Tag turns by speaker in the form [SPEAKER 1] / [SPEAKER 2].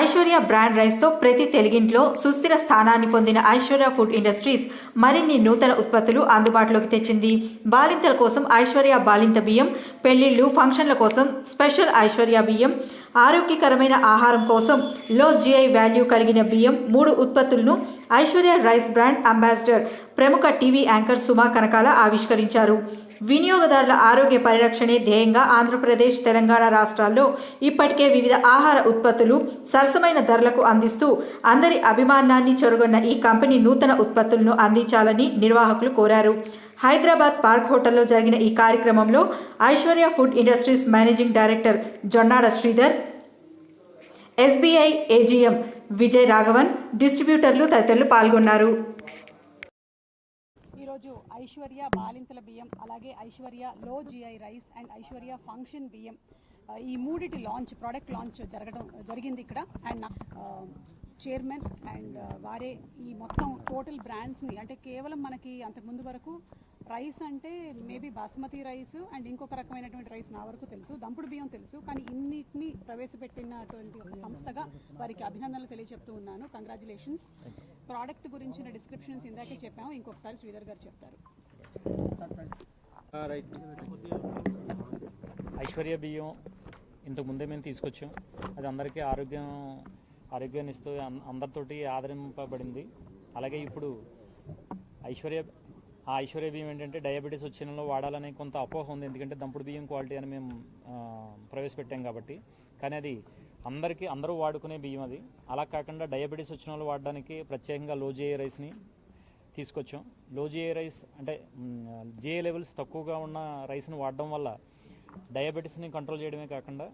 [SPEAKER 1] Aishwarya brand రైస్తో ప్రతి తెలుగింట్లో సుస్థిర స్థానాన్ని పొందిన ఐశ్వర్య ఫుడ్ ఇండస్ట్రీస్ మరిన్ని నూతన ఉత్పత్తులు అందుబాటులోకి తెచ్చింది. బాలింతల కోసం ఐశ్వర్య బాలింత బియ్యం, పెళ్లిళ్లు, ఫంక్షన్ల కోసం స్పెషల్ ఐశ్వర్య బియ్యం, ఆరోగ్యకరమైన ఆహారం కోసం లో జిఐ వాల్యూ కలిగిన బియ్యం 3 ఉత్పత్తులను ఐశ్వర్య రైస్ బ్రాండ్ అంబాసిడర్ ప్రముఖ టీవీ యాంకర్ సుమా కనకాల ఆవిష్కరించారు. వినియోగదారుల ఆరోగ్య పరిరక్షణే ధ్యేయంగా ఆంధ్రప్రదేశ్, తెలంగాణ రాష్ట్రాల్లో ఇప్పటికే వివిధ ఆహార ఉత్పత్తులు సరసమైన ధరలకు అందిస్తూ అందరి అభిమానాన్ని చొరగొన్న ఈ కంపెనీ నూతన ఉత్పత్తులను అందించాలని నిర్వాహకులు కోరారు. హైదరాబాద్ పార్క్ హోటల్లో జరిగిన ఈ కార్యక్రమంలో Aishwarya food industries managing director Jonnada Sridhar, SBI AGM Vijay Raghavan, డిస్ట్రిబ్యూటర్లు తదితరులు పాల్గొన్నారు.
[SPEAKER 2] ఈరోజు ఐశ్వర్య బాలింతల బియ్యం, అలాగే ఐశ్వర్య లో GI rice and Aishwarya function బియ్యం, ఈ మూడిటి ప్రోడక్ట్ లాంచ్ జరిగింది ఇక్కడ. అండ్ చైర్మన్ అండ్ వారే ఈ మొత్తం టోటల్ బ్రాండ్స్ని, అంటే కేవలం మనకి అంతకుముందు వరకు రైస్ అంటే మేబీ బాస్మతి రైస్ అండ్ ఇంకొక రకమైనటువంటి రైస్ నా వరకు తెలుసు, దంపుడు బియ్యం తెలుసు, కానీ ఇన్నిటిని ప్రవేశపెట్టినటువంటి ఒక సంస్థగా వారికి అభినందనలు తెలియజెప్తూ ఉన్నాను. కంగ్రాచులేషన్స్. ప్రోడక్ట్ గురించిన డిస్క్రిప్షన్స్ ఇందాకే చెప్పాము, ఇంకొకసారి శ్రీధర్ గారు చెప్తారు.
[SPEAKER 3] ఐశ్వర్య బియ్యం ఇంతకు ముందే మేము తీసుకొచ్చాం. అది అందరికీ ఆరోగ్యాన్ని ఇస్తూ అందరితోటి ఆదరింపబడింది. అలాగే ఇప్పుడు ఐశ్వర్య బియ్యం ఏంటంటే డయాబెటీస్ వచ్చిన వాళ్ళు వాడాలనే కొంత అపోహ ఉంది, ఎందుకంటే దంపుడు బియ్యం క్వాలిటీ అని మేము ప్రవేశపెట్టాం కాబట్టి. కానీ అది అందరూ వాడుకునే బియ్యం అది. అలా కాకుండా డయాబెటీస్ వచ్చిన వాళ్ళు వాడడానికి ప్రత్యేకంగా లో జిఐ రైస్ని తీసుకొచ్చాం. లో జిఐ రైస్ అంటే జిఐ లెవెల్స్ తక్కువగా ఉన్న రైస్ని వాడడం వల్ల డయాబెటీస్ని కంట్రోల్ చేయడమే కాకుండా